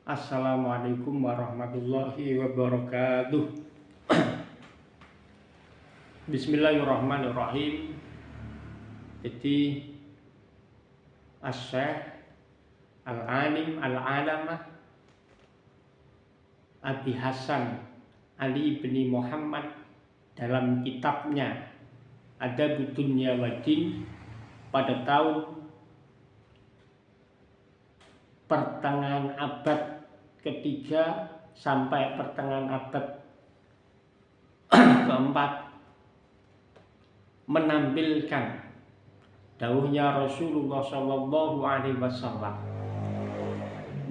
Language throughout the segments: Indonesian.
Assalamualaikum warahmatullahi wabarakatuh. Bismillahirrahmanirrahim. Jadi Asy-Syaikh Al-Alim Al-Alamah Abi Hasan Ali bin Muhammad dalam kitabnya Adabud Dunya Waddin pada tahun pertengahan abad ketiga sampai pertengahan abad keempat menampilkan dawuhnya Rasulullah Shallallahu Alaihi Wasallam.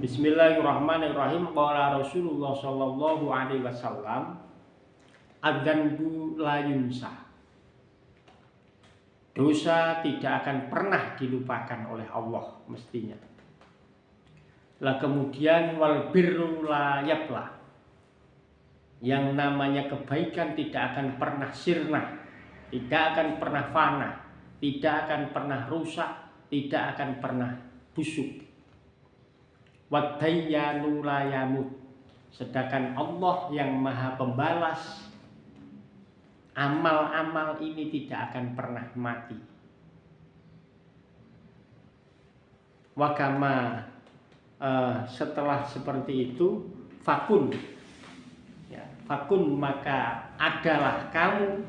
Bismillahirrahmanirrahim. Qala Rasulullah Shallallahu Alaihi Wasallam, adzanbu la yunsa. Dosa tidak akan pernah dilupakan oleh Allah mestinya. Lah kemudian wal birru la yabla. Yang namanya kebaikan tidak akan pernah sirna, tidak akan pernah fana, tidak akan pernah rusak, tidak akan pernah busuk. Wadayyanu la yamut. Sedangkan Allah yang Maha Pembalas, amal-amal ini tidak akan pernah mati. Wakama setelah seperti itu fakun ya, fakun maka adalah kamu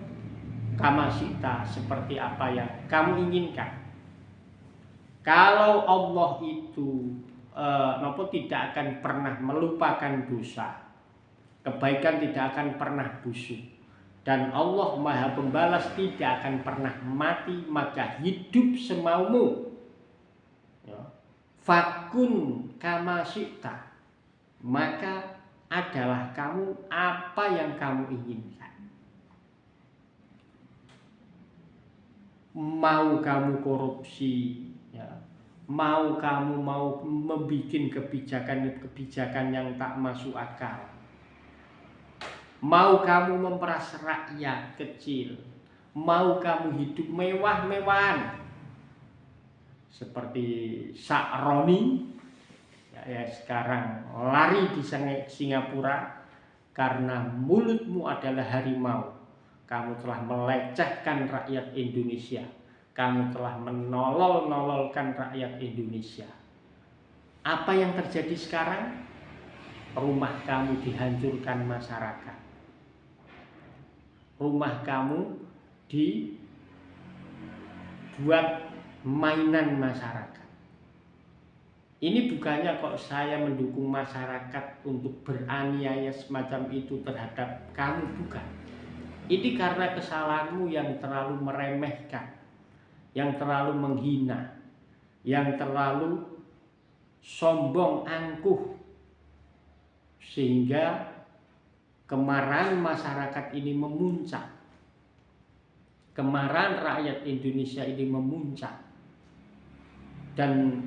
kamasita seperti apa yang kamu inginkan. Kalau Allah itu tidak akan pernah melupakan dosa, kebaikan tidak akan pernah busuk, dan Allah Maha Pembalas tidak akan pernah mati, maka hidup semaumu ya. Fakun kamasita, maka adalah kamu apa yang kamu inginkan. Mau kamu korupsi ya, mau kamu membuat kebijakan yang tak masuk akal, mau kamu memperas rakyat kecil, mau kamu hidup mewah-mewahan seperti Sa'roni ya, sekarang lari di Singapura karena mulutmu adalah harimau. Kamu telah melecehkan rakyat Indonesia, kamu telah menolol-nololkan rakyat Indonesia. Apa yang terjadi sekarang? Rumah kamu dihancurkan masyarakat, rumah kamu dibuat mainan masyarakat. Ini bukannya kok saya mendukung masyarakat untuk beraniaya semacam itu terhadap kamu, bukan. Ini karena kesalahanmu yang terlalu meremehkan, yang terlalu menghina, yang terlalu sombong angkuh, sehingga kemarahan masyarakat ini memuncak, kemarahan rakyat Indonesia ini memuncak. Dan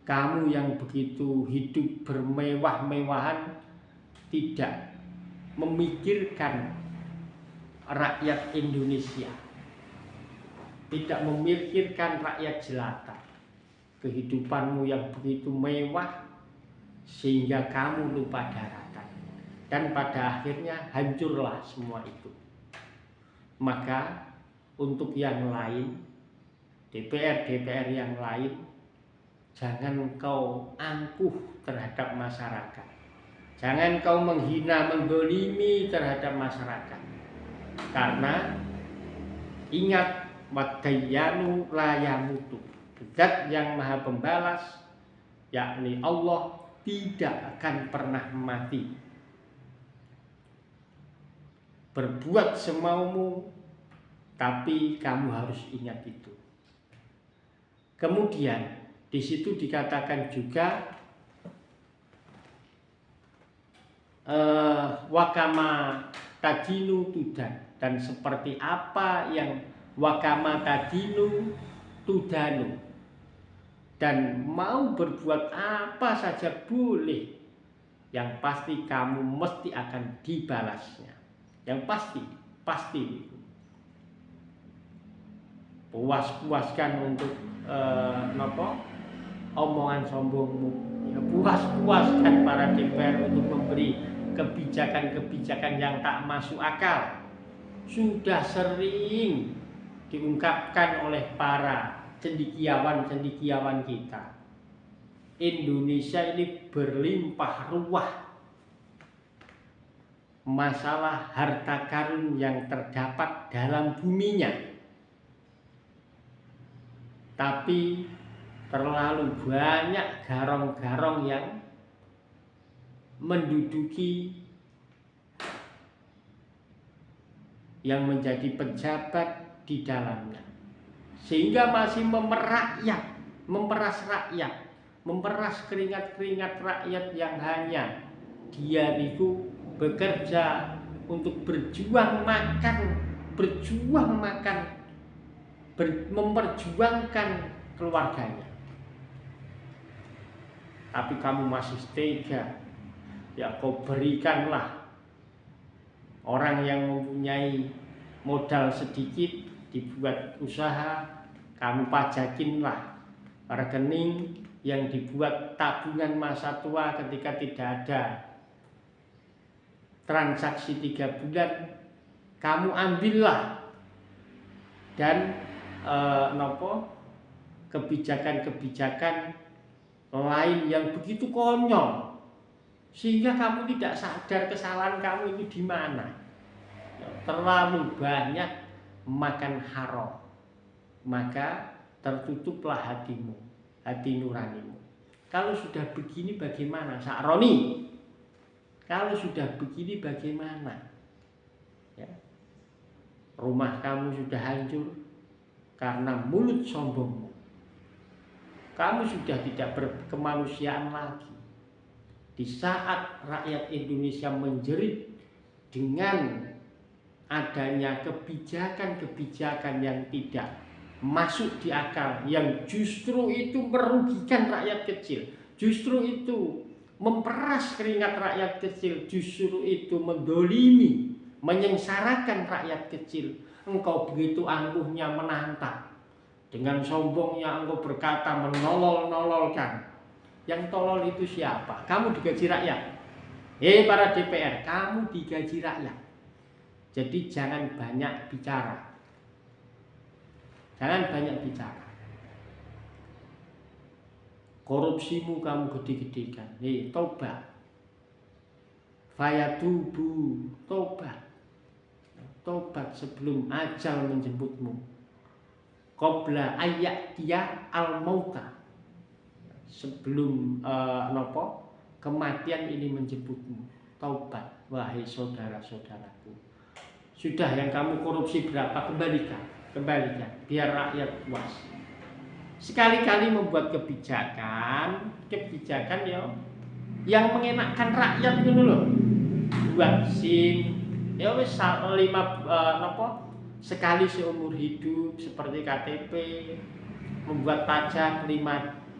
kamu yang begitu hidup bermewah-mewahan tidak memikirkan rakyat Indonesia, tidak memikirkan rakyat jelata. Kehidupanmu yang begitu mewah sehingga kamu lupa daratan, dan pada akhirnya hancurlah semua itu. Maka untuk yang lain, DPR yang lain, jangan kau angkuh terhadap masyarakat, jangan kau menghina, mendolimi terhadap masyarakat. Karena ingat, wadayyanu la yamutu, Zat yang Maha Pembalas yakni Allah tidak akan pernah mati. Berbuat semaumu, tapi kamu harus ingat itu. Kemudian di situ dikatakan juga wakama tadinu tudan, dan seperti apa yang wakama tadinu tudanu, dan mau berbuat apa saja boleh, yang pasti kamu mesti akan dibalasnya, yang pasti puas-puaskan untuk omongan sombongmu. Ya, puas-puaskan para DPR untuk memberi kebijakan-kebijakan yang tak masuk akal. Sudah sering diungkapkan oleh para cendekiawan-cendekiawan kita. Indonesia ini berlimpah ruah masalah harta karun yang terdapat dalam buminya, tapi terlalu banyak garong-garong yang menduduki, yang menjadi pejabat di dalamnya, sehingga masih memeras rakyat, memeras keringat-keringat rakyat yang hanya dia itu bekerja untuk berjuang makan, memperjuangkan keluarganya. Tapi kamu masih tega, ya kau berikanlah orang yang mempunyai modal sedikit, dibuat usaha, kamu pajakinlah rekening yang dibuat tabungan masa tua ketika tidak ada transaksi 3 bulan, kamu ambillah, dan kebijakan-kebijakan lain yang begitu konyol sehingga kamu tidak sadar kesalahan kamu itu di mana. Terlalu banyak makan haram, maka tertutuplah hatimu, hati nuranimu. Kalau sudah begini bagaimana, Sakroni? Kalau sudah begini bagaimana? Ya. Rumah kamu sudah hancur karena mulut sombongmu. Kamu sudah tidak berkemanusiaan lagi. Di saat rakyat Indonesia menjerit dengan adanya kebijakan-kebijakan yang tidak masuk di akal, yang justru itu merugikan rakyat kecil, justru itu memperas keringat rakyat kecil, justru itu mendolimi, menyengsarakan rakyat kecil. Engkau begitu angkuhnya menantang, dengan sombongnya engkau berkata menolol-nololkan. Yang tolol itu siapa? Kamu digaji rakyat. Para DPR, kamu digaji rakyat. Jadi jangan banyak bicara. Jangan banyak bicara. Korupsimu kamu gede-gedekan. Tobat. Fayatubu, tobat. Tobat sebelum ajal menjemputmu. Qabla ayyatiya al-mauta. Sebelum kematian ini menjemputmu. Taubat, wahai saudara-saudaraku. Sudah, yang kamu korupsi berapa, kembalikan, biar rakyat puas. Sekali-kali membuat kebijakan ya yang mengenakkan rakyat itu loh. Buat SIM, ya wis sekali seumur hidup seperti KTP, membuat pajak 5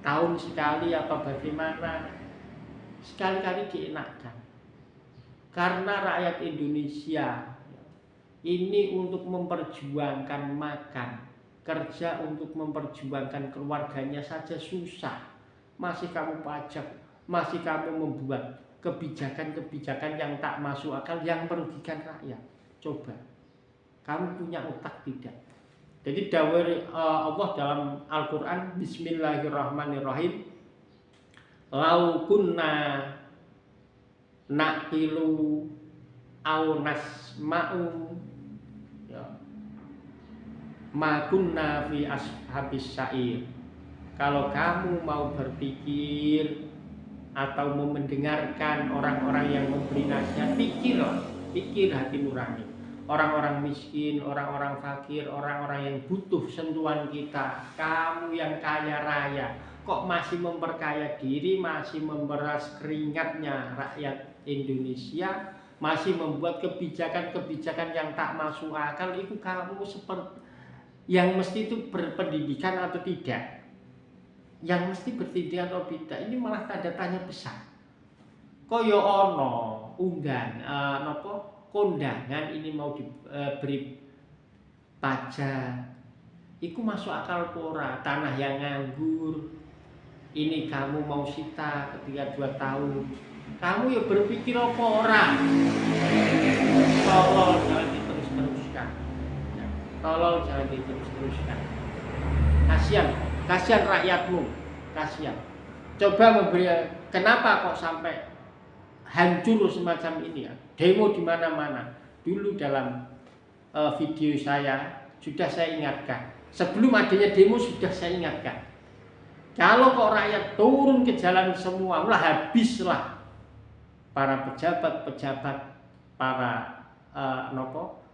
tahun sekali atau bagaimana. Sekali-kali dienakkan. Karena rakyat Indonesia ini untuk memperjuangkan makan, kerja untuk memperjuangkan keluarganya saja susah. Masih kamu pajak, masih kamu membuat kebijakan-kebijakan yang tak masuk akal, yang merugikan rakyat. Coba, kamu punya otak tidak? Jadi dawuh Allah dalam Al-Quran, Bismillahirrahmanirrahim, lau kunna naqilu au nasma'u ma kunna fi ashabis sa'ir. Kalau kamu mau berpikir atau mau mendengarkan orang-orang yang memberi nasihat, pikir hati nurani. Orang-orang miskin, orang-orang fakir, orang-orang yang butuh sentuhan kita. Kamu yang kaya raya, kok masih memperkaya diri, masih memeras keringatnya rakyat Indonesia, masih membuat kebijakan-kebijakan yang tak masuk akal. Itu kamu seperti yang mesti itu berpendidikan atau tidak? Yang mesti bertindak atau tidak? Ini malah tanda tanya besar. Kaya ono unggan kondangan ini mau diberi pajak, iku masuk akal pora. Tanah yang nganggur ini kamu mau sita ketika 2 tahun, kamu ya berpikir apa orang? Tolol jangan diterus-teruskan. Ya, tolol jangan diterus-teruskan. Kasihan rakyatmu, kasihan. Coba memberi, kenapa kok sampai hancur semacam ini ya? Demo di mana-mana. Dulu dalam video saya sudah saya ingatkan. Sebelum adanya demo sudah saya ingatkan. Kalau kok rakyat turun ke jalan semua, lah habislah para pejabat-pejabat, para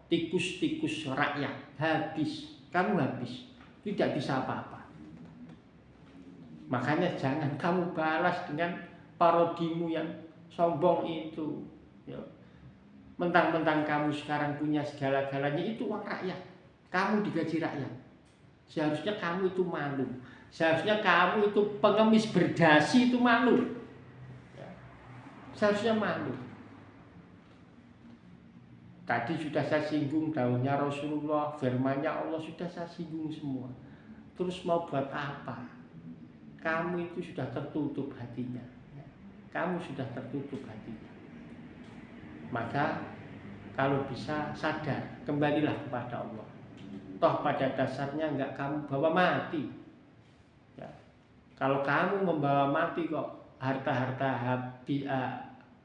tikus-tikus rakyat, habis. Kamu habis, tidak bisa apa-apa. Makanya jangan kamu balas dengan parodimu yang sombong itu. Ya. Mentang-mentang kamu sekarang punya segala-galanya, itu uang rakyat. Kamu digaji rakyat. Seharusnya kamu itu malu. Seharusnya kamu itu pengemis berdasi itu malu. Ya. Seharusnya malu. Tadi sudah saya singgung daunnya Rasulullah, firmannya Allah sudah saya singgung semua. Terus mau buat apa? Kamu itu sudah tertutup hatinya. Kamu sudah tertutup hatinya. Maka kalau bisa sadar, kembalilah kepada Allah. Toh pada dasarnya enggak kamu bawa mati. Ya. Kalau kamu membawa mati kok harta-harta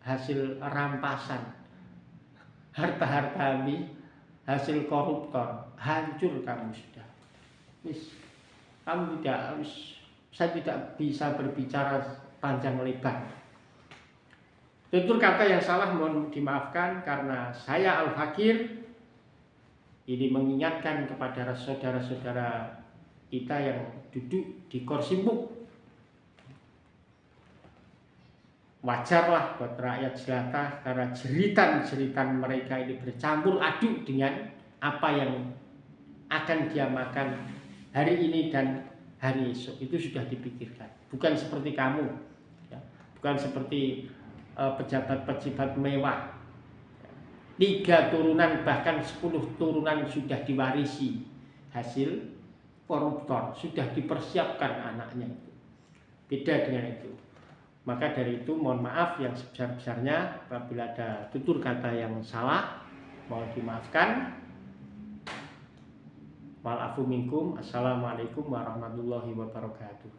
hasil rampasan, harta-harta habis hasil koruptor, hancur kamu sudah. Kamu tidak harus, saya tidak bisa berbicara panjang lebar. Tutur kata yang salah mohon dimaafkan karena saya Al-Fakir ini mengingatkan kepada saudara-saudara kita yang duduk di kursi muk. Wajarlah buat rakyat jelata karena jeritan-jeritan mereka ini bercampur aduk dengan apa yang akan dia makan hari ini dan hari esok. Itu sudah dipikirkan. Bukan seperti kamu, ya. Bukan seperti pejabat-pejabat mewah. 3 turunan bahkan 10 turunan sudah diwarisi hasil koruptor, sudah dipersiapkan anaknya itu. Beda dengan itu. Maka dari itu mohon maaf yang sebesar-besarnya apabila ada tutur kata yang salah, mohon dimaafkan. Wal afu minkum. Assalamualaikum warahmatullahi wabarakatuh.